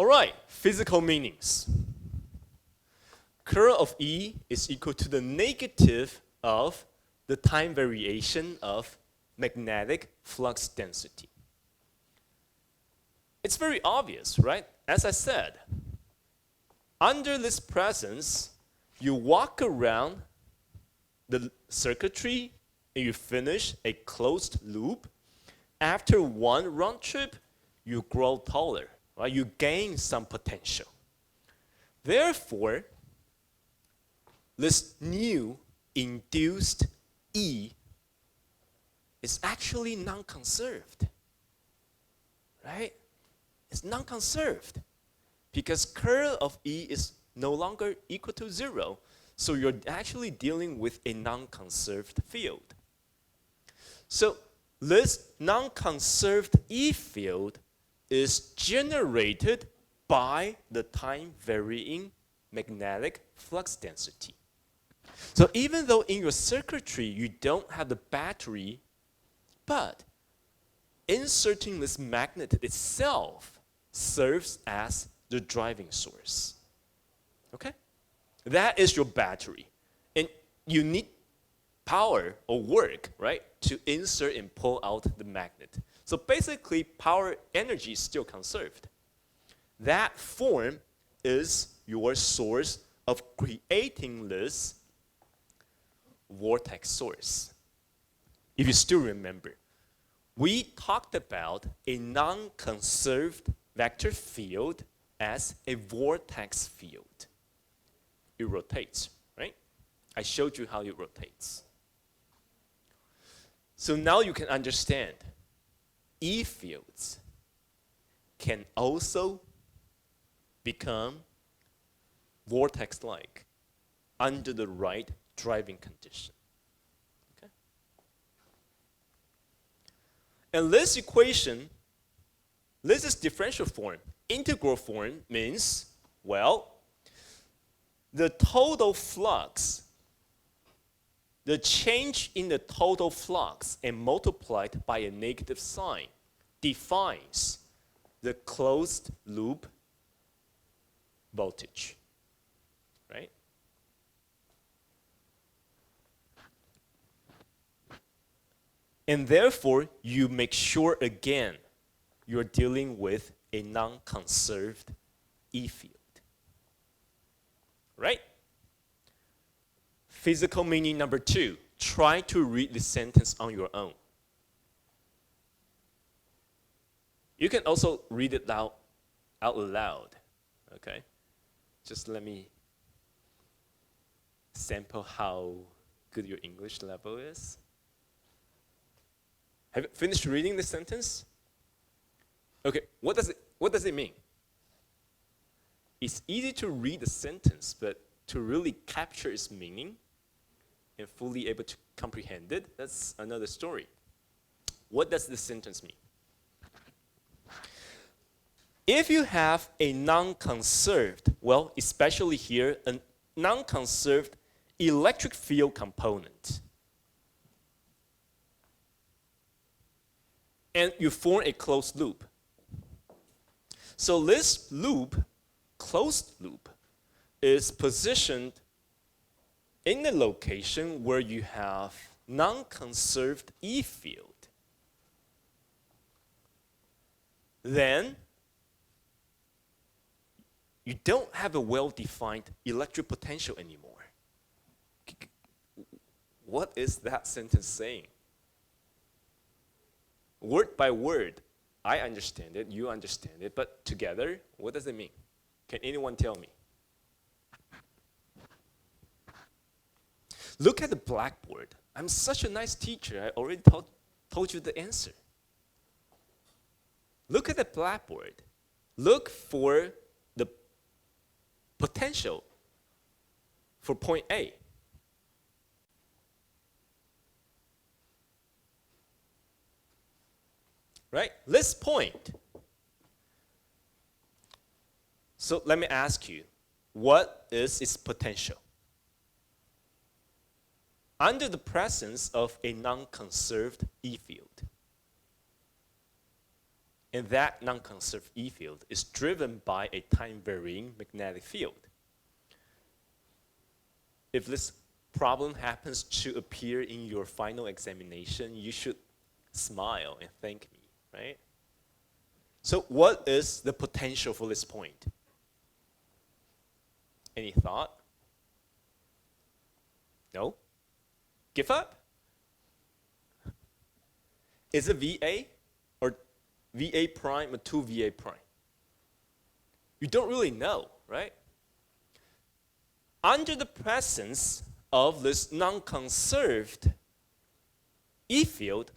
All right, physical meanings. Curl of E is equal to the negative of the time variation of magnetic flux density. It's very obvious, right? As I said, under this presence, you walk around the circuitry and you finish a closed loop. After one round trip, you grow taller, right? You gain some potential. Therefore, this new induced E is actually non-conserved, right? It's non-conserved because curl of E is no longer equal to 0. So you're actually dealing with a non-conserved field. So this non-conserved E field is generated by the time-varying magnetic flux density. So even though in your circuitry you don't have the battery, but inserting this magnet itself serves as the driving source. Okay? That is your battery. And you need power or work, right, to insert and pull out the magnet. So basically, power energy is still conserved. That form is your source of creating this vortex source. If you still remember, we talked about a non-conserved vector field as a vortex field. It rotates, right? I showed you how it rotates. So now you can understand E fields can also become vortex-like under the right driving condition. Okay? And this equation, this is differential form. Integral form means, well, the total flux, the change in the total flux and multiplied by a negative sign defines the closed loop voltage, right? And therefore, you make sure again, you're dealing with a non-conserved E field. Right? Physical meaning number 2. Try to read the sentence on your own. You can also read it out loud. Okay? Just let me sample how good your English level is. Have you finished reading the sentence? Okay, what does it mean? It's easy to read the sentence, but to really capture its meaning and fully able to comprehend it, that's another story. What does this sentence mean? If you have a non-conserved, well, especially here, a non-conserved electric field component, and you form a closed loop. So this loop, closed loop, is positioned in the location where you have non-conserved E field. Then you don't have a well-defined electric potential anymore. What is that sentence saying? Word by word, I understand it, you understand it, but together, what does it mean? Can anyone tell me? Look at the blackboard. I'm such a nice teacher. I already told you the answer. Look at the blackboard. Look for the potential for point A. Right? This point. So let me ask you, what is its potential? Under the presence of a non-conserved E field. And that non-conserved E field is driven by a time-varying magnetic field. If this problem happens to appear in your final examination, you should smile and thank me, right? So what is the potential for this point? Any thought? No? Give up? Is it VA or VA prime or 2 VA prime? You don't really know, right? Under the presence of this non-conserved E field,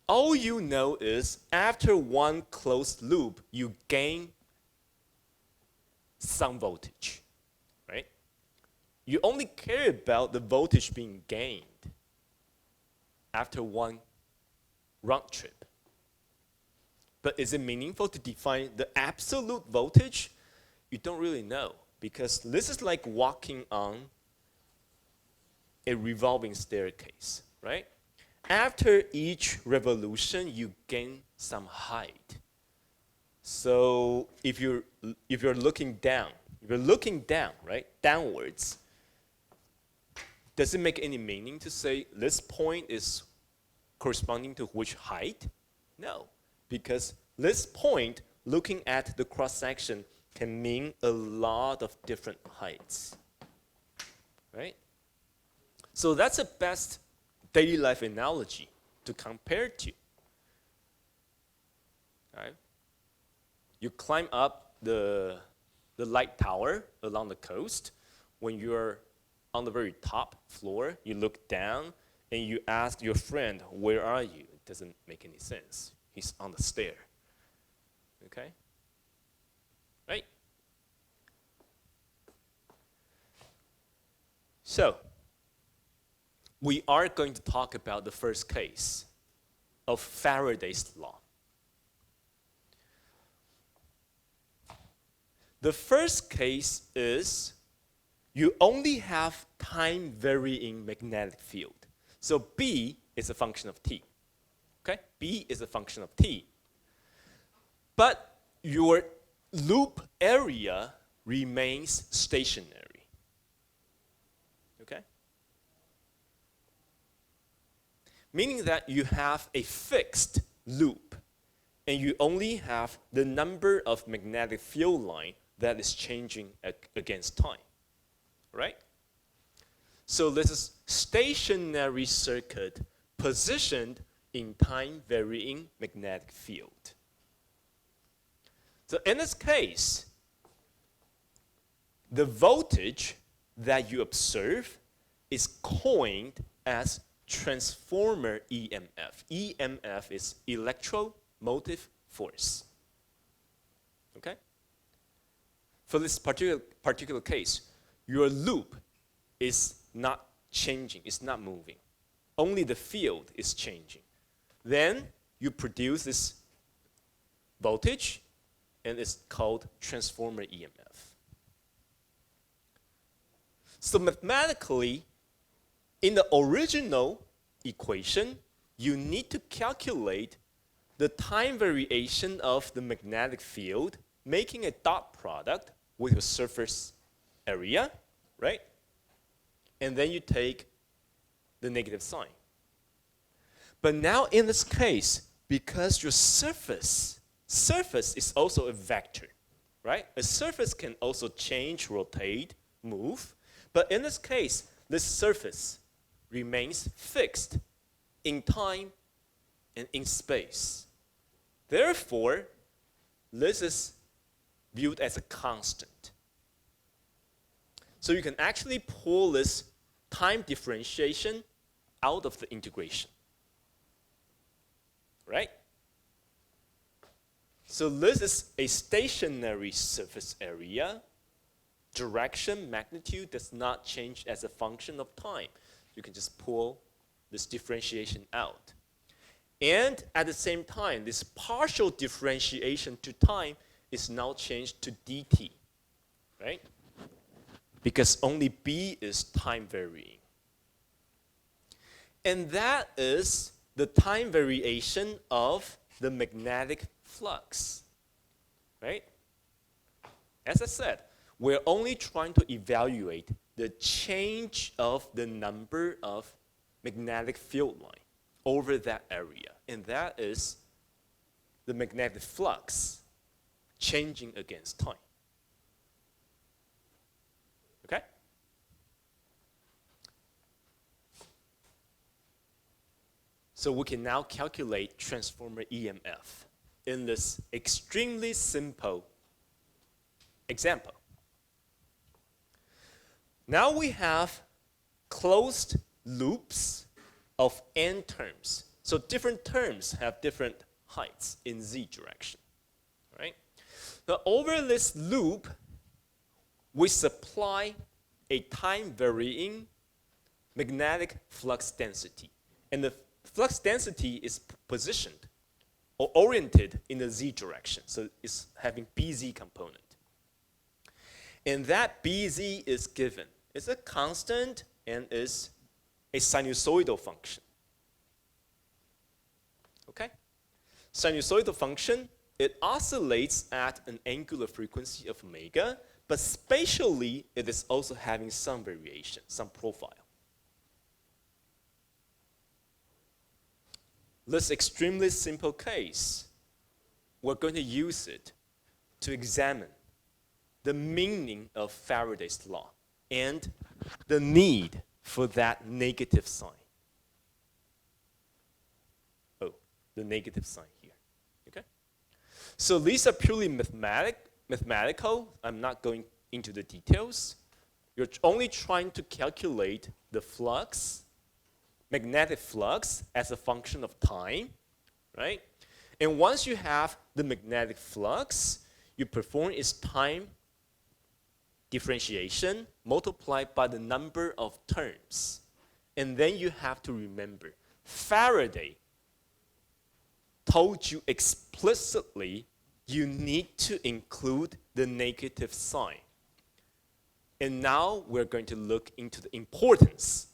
all you know is after one closed loop, you gain some voltage, right? You only care about the voltage being gained after one round trip. But is it meaningful to define the absolute voltage? You don't really know, because this is like walking on a revolving staircase, right? After each revolution, you gain some height. So if you're looking down, right, downwards, does it make any meaning to say this point is corresponding to which height? No, because this point, looking at the cross-section, can mean a lot of different heights, right? So that's the best daily life analogy to compare to. Right? You climb up the light tower along the coast. When you're on the very top floor, you look down and you ask your friend, where are you? It doesn't make any sense. He's on the stair. Okay? Right? So, we are going to talk about the first case of Faraday's law. The first case is you only have time-varying magnetic field. So B is a function of t. Okay? B is a function of t. But your loop area remains stationary. Okay? Meaning that you have a fixed loop, and you only have the number of magnetic field line that is changing against time, right? So this is stationary circuit positioned in time-varying magnetic field. So in this case, the voltage that you observe is coined as Transformer EMF. EMF is electromotive force. Okay? For this particular case, your loop is not changing, it's not moving. Only the field is changing. Then you produce this voltage, and it's called Transformer EMF. So mathematically, in the original equation, you need to calculate the time variation of the magnetic field, making a dot product with a surface area, right? And then you take the negative sign. But now in this case, because your surface is also a vector, right? A surface can also change, rotate, move. But in this case, this surface remains fixed in time and in space. Therefore, this is viewed as a constant. So you can actually pull this time differentiation out of the integration, right? So this is a stationary surface area. Direction, magnitude does not change as a function of time. You can just pull this differentiation out. And at the same time, this partial differentiation to time is now changed to dt, right? Because only B is time varying. And that is the time variation of the magnetic flux, right? As I said, we're only trying to evaluate the change of the number of magnetic field line over that area, and that is the magnetic flux changing against time. Okay? So we can now calculate transformer EMF in this extremely simple example. Now we have closed loops of n terms. So different terms have different heights in z direction, right? Now over this loop, we supply a time-varying magnetic flux density. And the flux density is positioned or oriented in the z direction. So it's having BZ component. And that BZ is given. It's a constant and is a sinusoidal function. Okay? Sinusoidal function, it oscillates at an angular frequency of omega, but spatially it is also having some variation, some profile. This extremely simple case, we're going to use it to examine the meaning of Faraday's law and the need for that negative sign. Oh, the negative sign here. Okay? So these are purely mathematical. I'm not going into the details. You're only trying to calculate the flux, magnetic flux as a function of time, right? And once you have the magnetic flux, you perform its time differentiation multiplied by the number of terms. And then you have to remember, Faraday told you explicitly you need to include the negative sign. And now we're going to look into the importance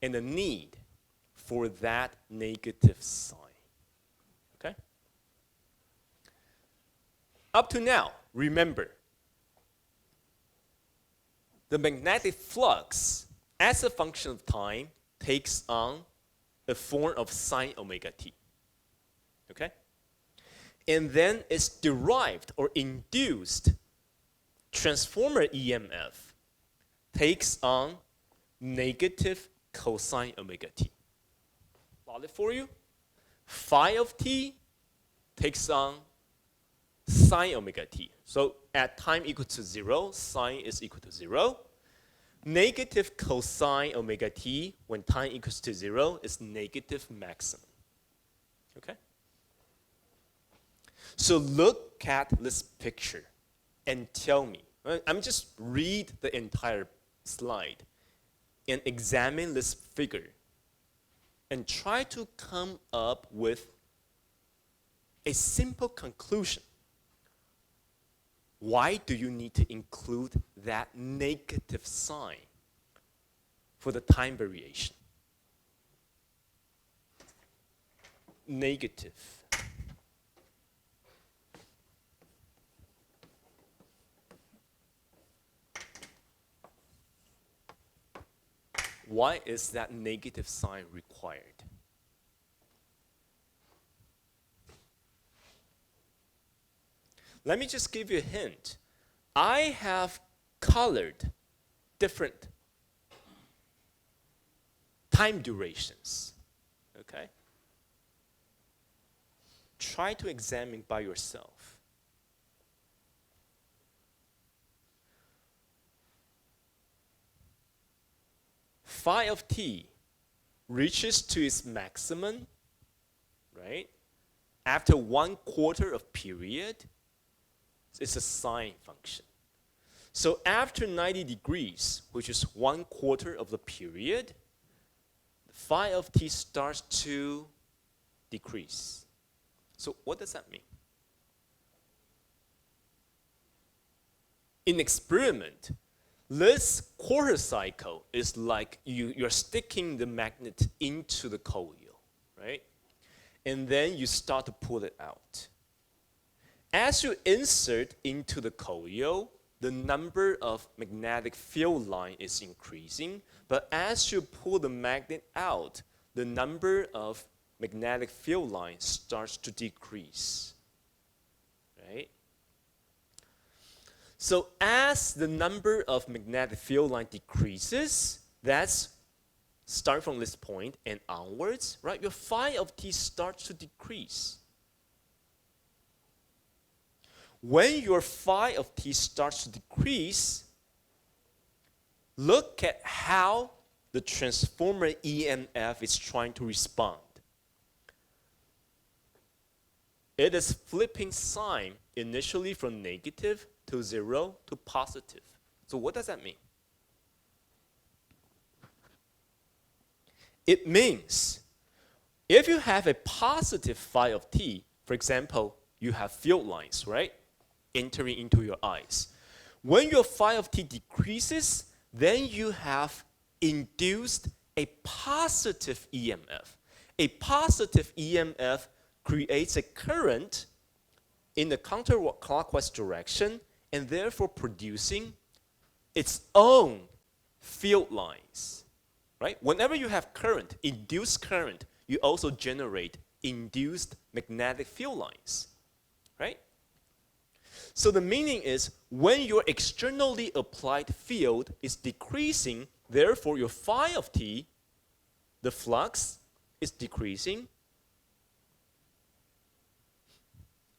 and the need for that negative sign. Okay? Up to now, remember, the magnetic flux as a function of time takes on a form of sine omega t. Okay? And then it's derived or induced transformer EMF takes on negative cosine omega t. Plot it for you. Phi of t takes on sine omega t. So at time equal to 0, sine is equal to 0. Negative cosine omega t when time equals to 0 is negative maximum. Okay? So look at this picture and tell me. I'm just read the entire slide and examine this figure and try to come up with a simple conclusion. Why do you need to include that negative sign for the time variation? Negative. Why is that negative sign required? Let me just give you a hint. I have colored different time durations. Okay? Try to examine by yourself. Phi of t reaches to its maximum, right? After 1/4 of period, it's a sine function. So after 90 degrees, which is 1/4 of the period, phi of t starts to decrease. So what does that mean? In experiment, this quarter cycle is like you're sticking the magnet into the coil, right? And then you start to pull it out. as you insert into the coil, the number of magnetic field line is increasing, but as you pull the magnet out, the number of magnetic field line starts to decrease, right? So as the number of magnetic field line decreases, that's starting from this point and onwards, right? Your phi of t starts to decrease. When your phi of t starts to decrease, look at how the transformer EMF is trying to respond. It is flipping sign initially from negative to 0 to positive. So what does that mean? It means if you have a positive phi of t, for example, you have field lines, right, entering into your eyes. When your phi of t decreases, then you have induced a positive EMF. A positive EMF creates a current in the counterclockwise direction and therefore producing its own field lines, right? Whenever you have current, induced current, you also generate induced magnetic field lines, right? So the meaning is when your externally applied field is decreasing, therefore your phi of t, the flux, is decreasing.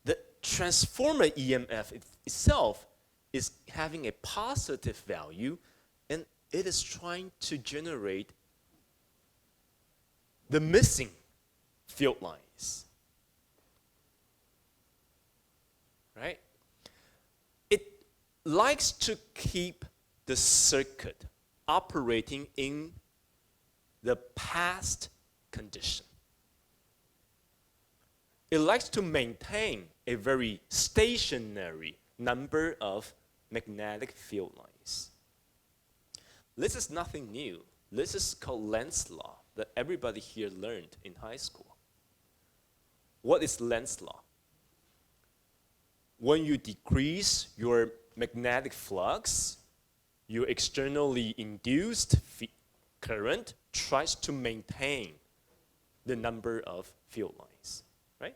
The transformer EMF itself is having a positive value, and it is trying to generate the missing field lines, right? It likes to keep the circuit operating in the past condition. It likes to maintain a very stationary number of magnetic field lines. This is nothing new. This is called Lenz's law that everybody here learned in high school. What is Lenz's law? When you decrease your magnetic flux, your externally induced current tries to maintain the number of field lines, right?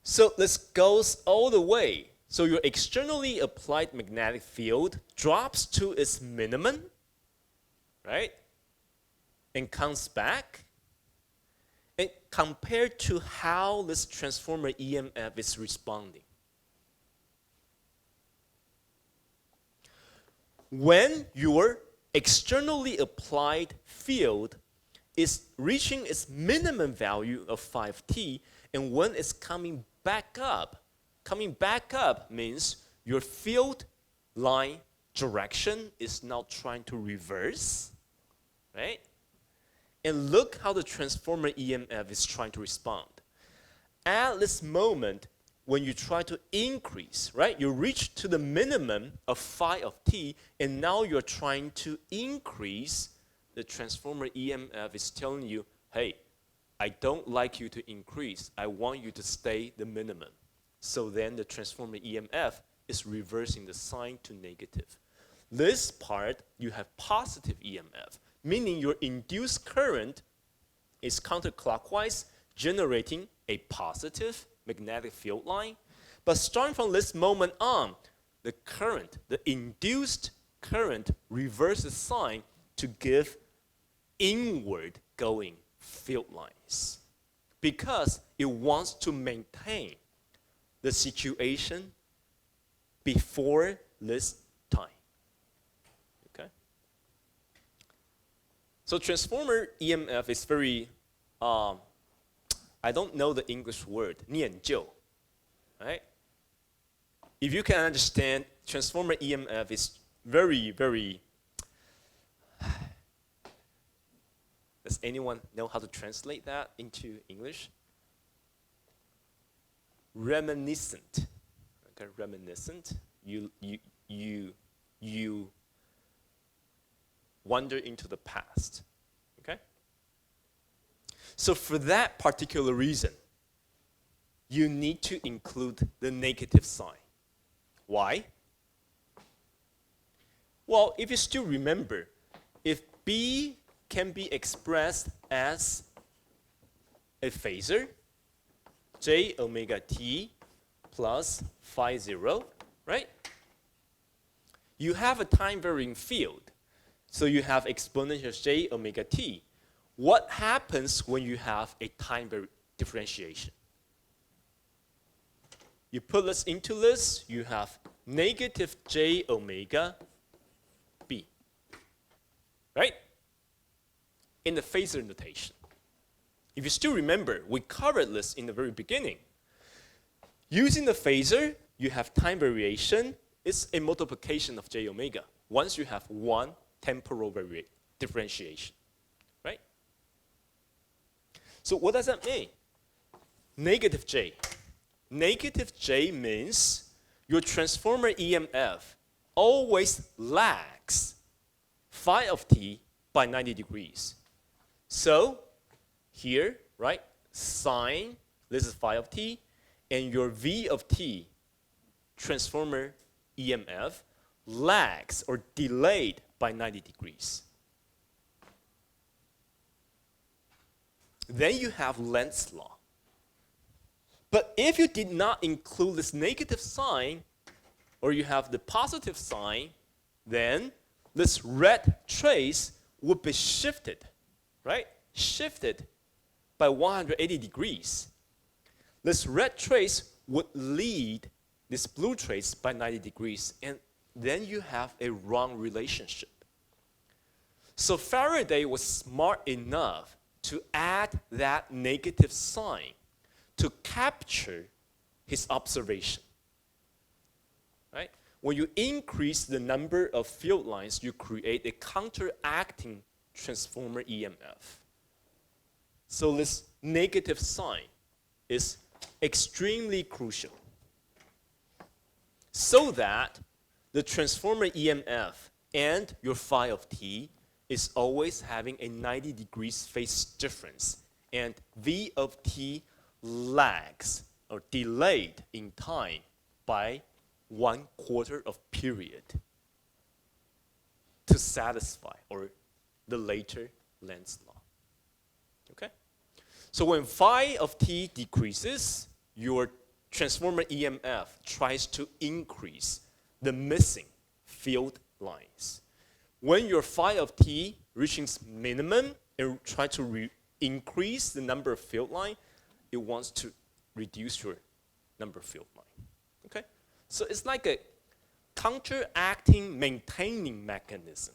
So this goes all the way. So your externally applied magnetic field drops to its minimum, right? And comes back. And compared to how this transformer EMF is responding. When your externally applied field is reaching its minimum value of 5t, and when it's coming back up means your field line direction is now trying to reverse, right? And look how the transformer EMF is trying to respond. At this moment, when you try to increase, right, you reach to the minimum of phi of t, and now you're trying to increase, the transformer EMF is telling you, hey, I don't like you to increase. I want you to stay the minimum. So then the transformer EMF is reversing the sign to negative. This part, you have positive EMF, meaning your induced current is counterclockwise, generating a positive magnetic field line. But starting from this moment on, the current, the induced current reverses sign to give inward going field lines because it wants to maintain the situation before this time. Okay? So transformer EMF is very, I don't know the English word, 念旧, right? If you can understand, transformer EMF is very, very, does anyone know how to translate that into English? Reminiscent. Okay, reminiscent. You wander into the past. Okay? So for that particular reason, you need to include the negative sign. Why? Well, if you still remember, if B can be expressed as a phasor, j omega t plus phi 0, right? You have a time varying field, so you have exponential j omega t. What happens when you have a time differentiation? You put this into this, you have negative j omega b, right? In the phasor notation. If you still remember, we covered this in the very beginning. Using the phasor, you have time variation. It's a multiplication of j omega once you have one temporal differentiation, right? So what does that mean? Negative j. Negative j means your transformer EMF always lags phi of t by 90 degrees. So here, right, sine, this is phi of t, and your v of t, transformer EMF, lags or delayed by 90 degrees. Then you have Lenz's law. But if you did not include this negative sign, or you have the positive sign, then this red trace would be shifted, right? Shifted by 180 degrees. This red trace would lead this blue trace by 90 degrees, and then you have a wrong relationship. So Faraday was smart enough to add that negative sign to capture his observation, right? When you increase the number of field lines, you create a counteracting transformer EMF. So this negative sign is extremely crucial, so that the transformer EMF and your phi of t is always having a 90 degrees phase difference, and v of t lags or delayed in time by 1/4 of period to satisfy or the later Lenz's law. Okay? So when phi of t decreases, your transformer EMF tries to increase the missing field lines. When your phi of t reaches minimum and try to increase the number of field line, it wants to reduce your number of field line. Okay? So it's like a counteracting maintaining mechanism.